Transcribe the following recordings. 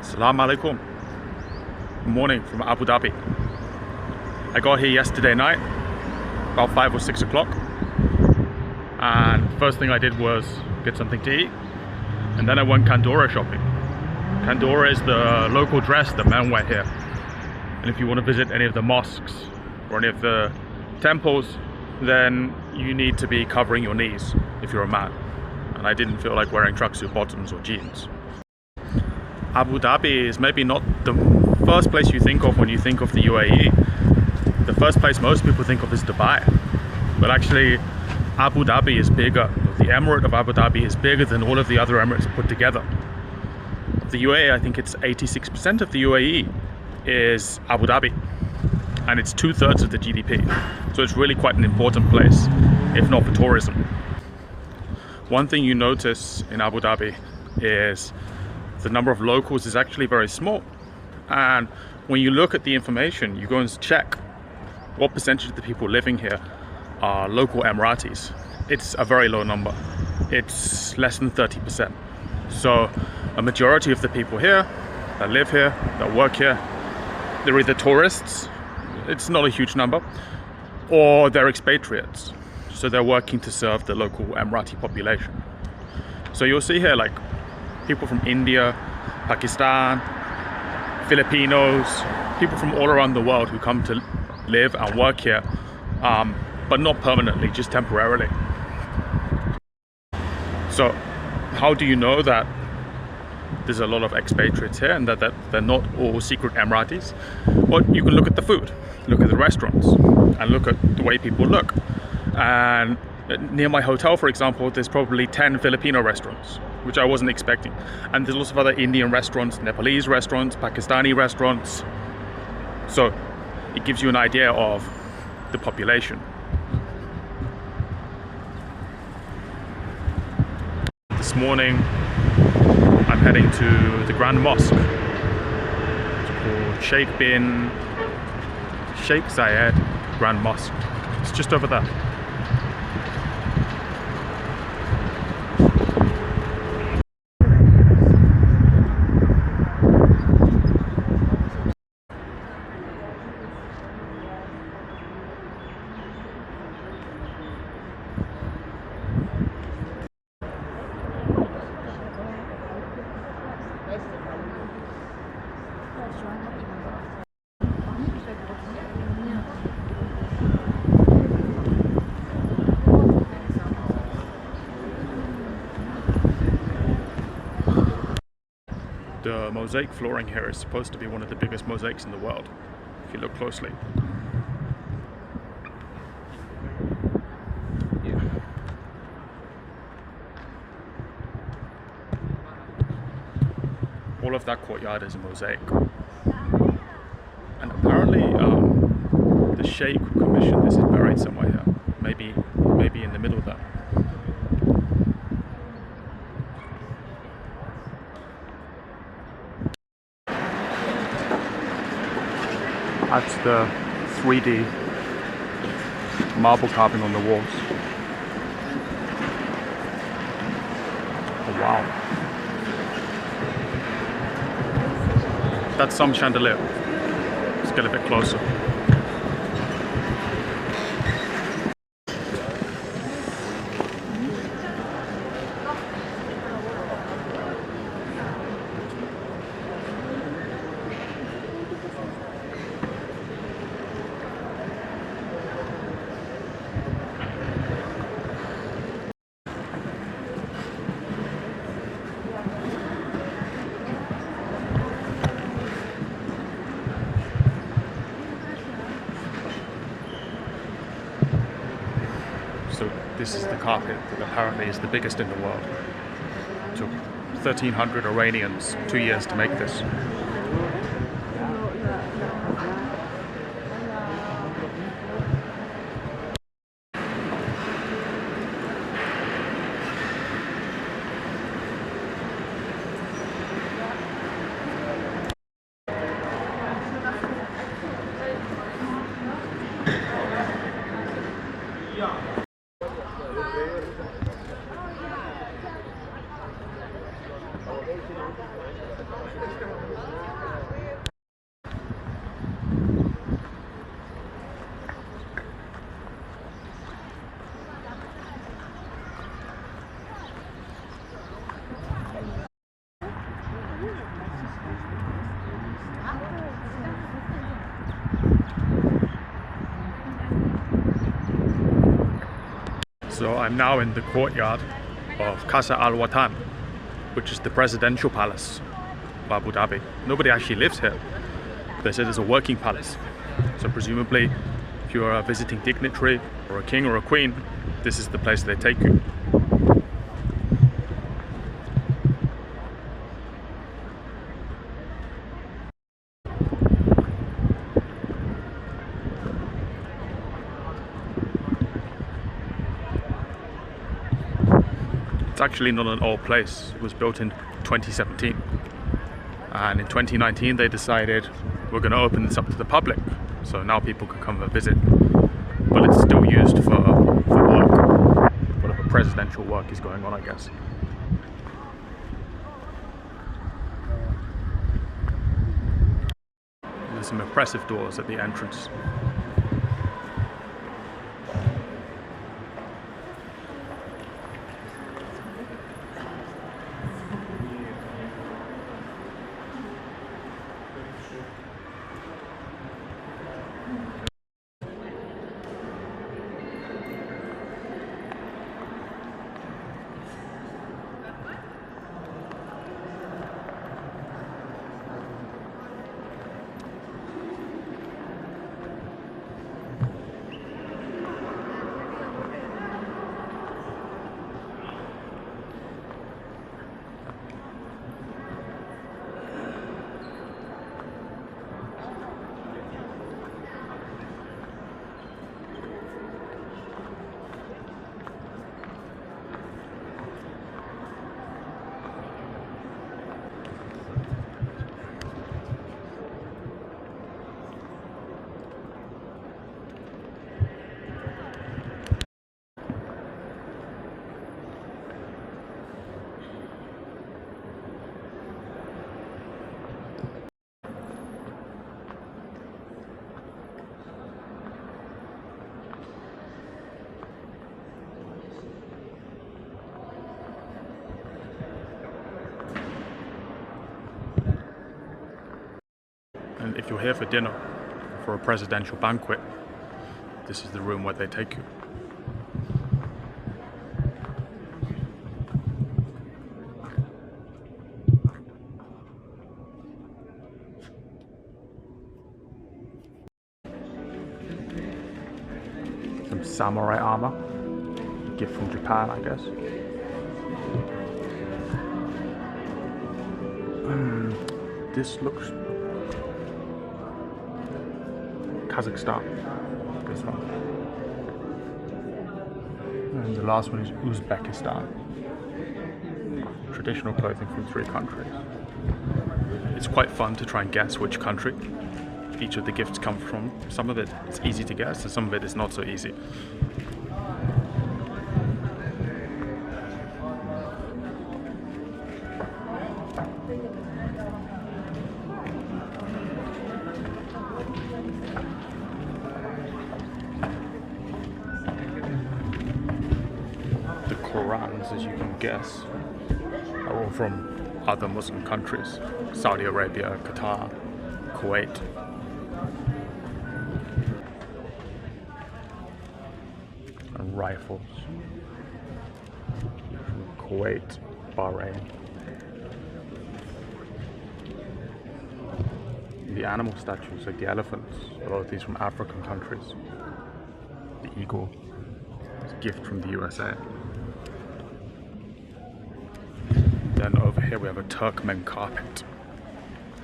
Assalamu alaikum. Good morning from Abu Dhabi. I got here yesterday night, about 5 or 6 o'clock, and first thing I did was get something to eat, and then I went Kandora shopping. Kandora is the local dress that men wear here, and if you want to visit any of the mosques or any of the temples, then you need to be covering your knees if you're a man, and I didn't feel like wearing tracksuit bottoms or jeans. Abu Dhabi is maybe not the first place you think of when you think of the UAE. The first place most people think of is Dubai. But actually, Abu Dhabi is bigger. The Emirate of Abu Dhabi is bigger than all of the other Emirates put together. The UAE, I think it's 86% of the UAE is Abu Dhabi. And it's 2/3 of the GDP. So it's really quite an important place, if not for tourism. One thing you notice in Abu Dhabi is the number of locals is actually very small, and when you look at the information, you go and check what percentage of the people living here are local Emiratis. It's a very low number. It's less than 30%. So a majority of the people here that live here, that work here, they're either tourists, it's not a huge number, or they're expatriates, so they're working to serve the local Emirati population. So you'll see here like people from India, Pakistan, Filipinos, people from all around the world who come to live and work here, but not permanently, just temporarily. So how do you know that there's a lot of expatriates here and that they're not all secret Emiratis? Well, you can look at the food, look at the restaurants, and look at the way people look. And near my hotel, for example, there's probably 10 Filipino restaurants, which I wasn't expecting. And there's lots of other Indian restaurants, Nepalese restaurants, Pakistani restaurants. So it gives you an idea of the population. This morning, I'm heading to the Grand Mosque. It's called Sheikh Zayed Grand Mosque. It's just over there. The mosaic flooring here is supposed to be one of the biggest mosaics in the world, if you look closely. All of that courtyard is a mosaic. And apparently the Sheikh who commissioned this is buried somewhere here. Maybe in the middle there. That's the 3D marble carving on the walls. Oh, wow. That's some chandelier. Let's get a bit closer. So this is the carpet that apparently is the biggest in the world. It took 1,300 Iranians 2 years to make this. So I'm now in the courtyard of Qasr Al Watan, which is the presidential palace of Abu Dhabi. Nobody actually lives here. They said it's a working palace. So presumably, if you're a visiting dignitary or a king or a queen, this is the place they take you. It's actually not an old place. It was built in 2017. And in 2019 they decided we're going to open this up to the public. So now people can come and visit. But it's still used for work. Whatever presidential work is going on, I guess. There's some impressive doors at the entrance. And if you're here for dinner, for a presidential banquet, this is the room where they take you. Some samurai armor, gift from Japan, I guess. This looks Kazakhstan. This one. And the last one is Uzbekistan. Traditional clothing from 3 countries. It's quite fun to try and guess which country each of the gifts come from. Some of it is easy to guess and some of it is not so easy. Qurans, as you can guess, are all from other Muslim countries. Saudi Arabia, Qatar, Kuwait. And rifles from Kuwait, Bahrain. The animal statues, like the elephants, a lot of these from African countries. The eagle is a gift from the USA. Then over here we have a Turkmen carpet,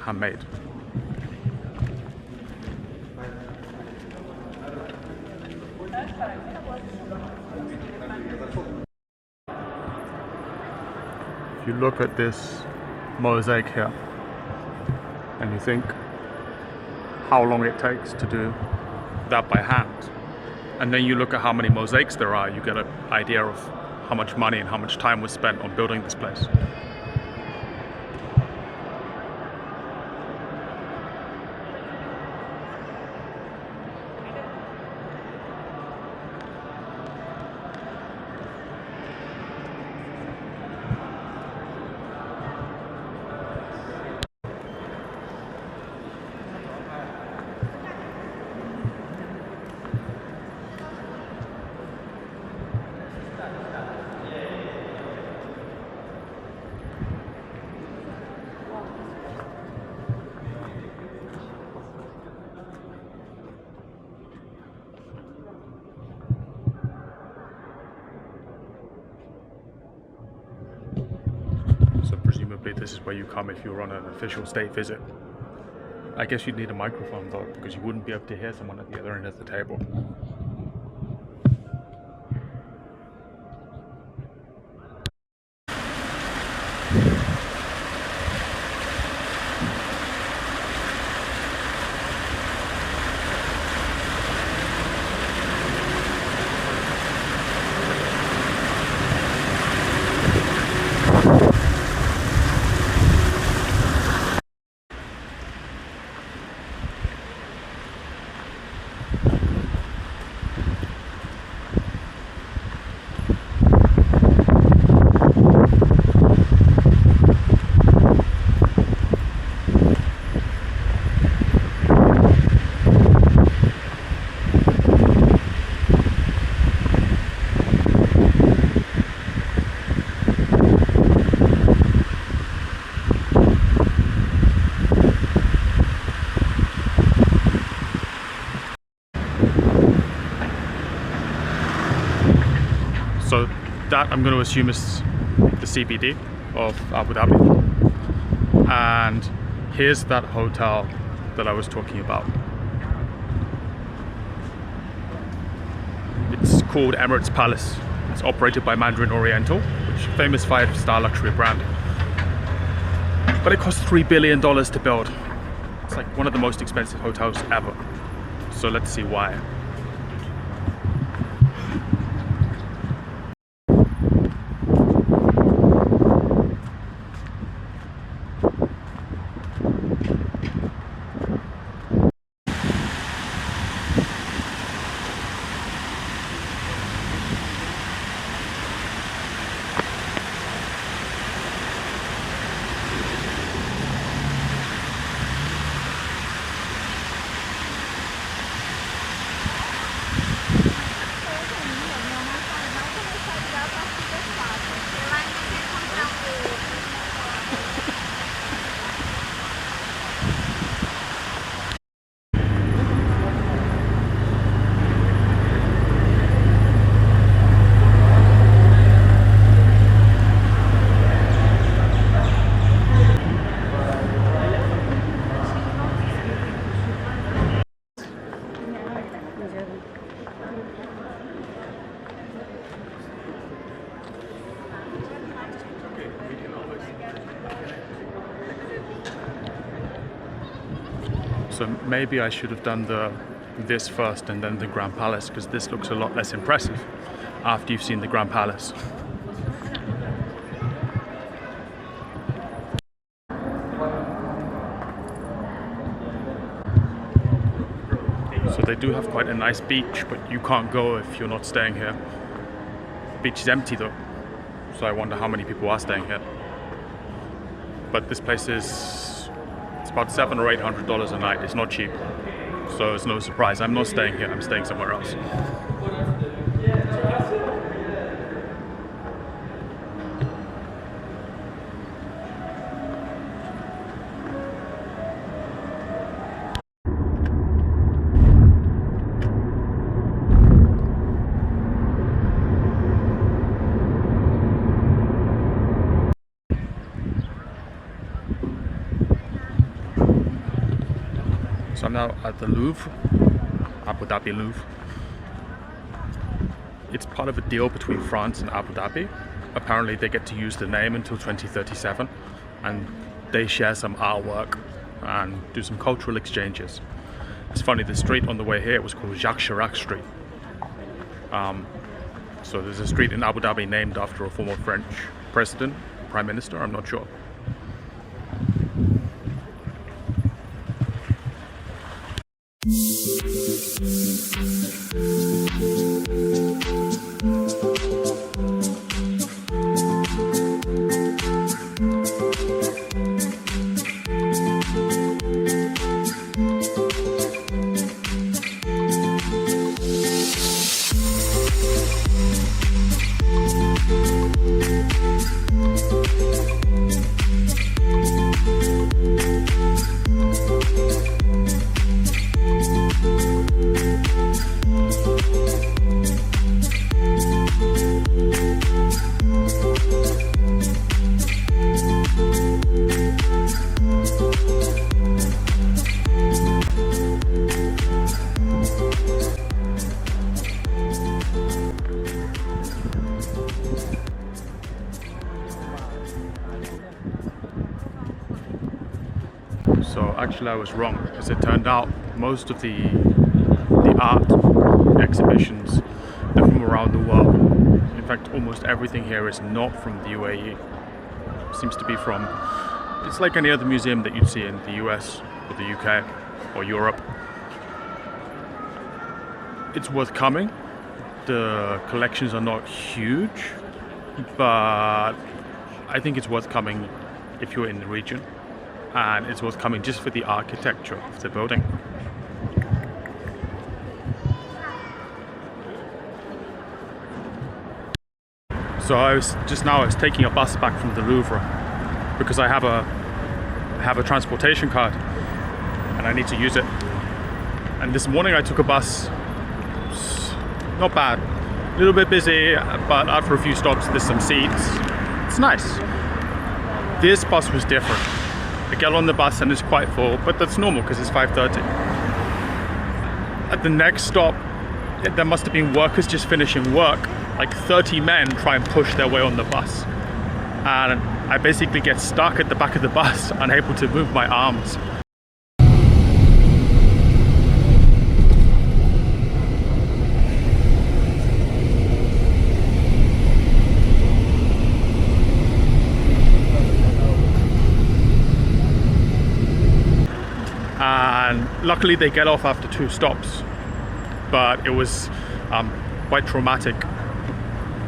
handmade. If you look at this mosaic here, and you think how long it takes to do that by hand, and then you look at how many mosaics there are, you get an idea of how much money and how much time was spent on building this place. presumably this is where you come if you're on an official state visit. I guess you'd need a microphone though, because you wouldn't be able to hear someone at the other end of the table. So that I'm going to assume is the CBD of Abu Dhabi. And here's that hotel that I was talking about. It's called Emirates Palace. It's operated by Mandarin Oriental, which is a famous 5-star luxury brand. But it cost $3 billion to build. It's like one of the most expensive hotels ever. So let's see why. So maybe I should have done this first and then the Grand Palace, because this looks a lot less impressive after you've seen the Grand Palace. So they do have quite a nice beach, but you can't go if you're not staying here. The beach is empty though, so I wonder how many people are staying here. But this place it's about $700 or $800 a night. It's not cheap, so it's no surprise. I'm not staying here, I'm staying somewhere else. So I'm now at the Louvre, Abu Dhabi Louvre. It's part of a deal between France and Abu Dhabi. Apparently they get to use the name until 2037, and they share some artwork and do some cultural exchanges. It's funny, the street on the way here was called Jacques Chirac Street. So there's a street in Abu Dhabi named after a former French president, prime minister, I'm not sure. So actually I was wrong, because it turned out most of the art exhibitions are from around the world. In fact, almost everything here is not from the UAE. It seems to be from, it's like any other museum that you'd see in the US or the UK or Europe. It's worth coming. The collections are not huge, but I think it's worth coming if you're in the region, and it's worth coming just for the architecture of the building. So I was taking a bus back from the Louvre because I have a transportation card and I need to use it. And this morning I took a bus. Not bad, a little bit busy, but after a few stops there's some seats. It's nice. This bus was different. I get on the bus and it's quite full, but that's normal because it's 5:30. At the next stop, there must have been workers just finishing work. Like 30 men try and push their way on the bus. And I basically get stuck at the back of the bus, unable to move my arms. And luckily they get off after 2 stops, but it was quite traumatic.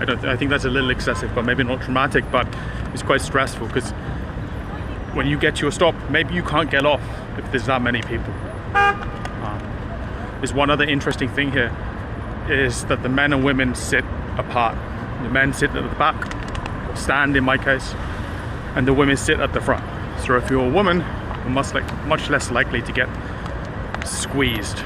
I think that's a little excessive, but maybe not traumatic, but it's quite stressful, because when you get to your stop, maybe you can't get off if there's that many people. There's one other interesting thing here, is that the men and women sit apart. The men sit at the back, or stand in my case, and the women sit at the front. So if you're a woman, you're much less likely to get squeezed.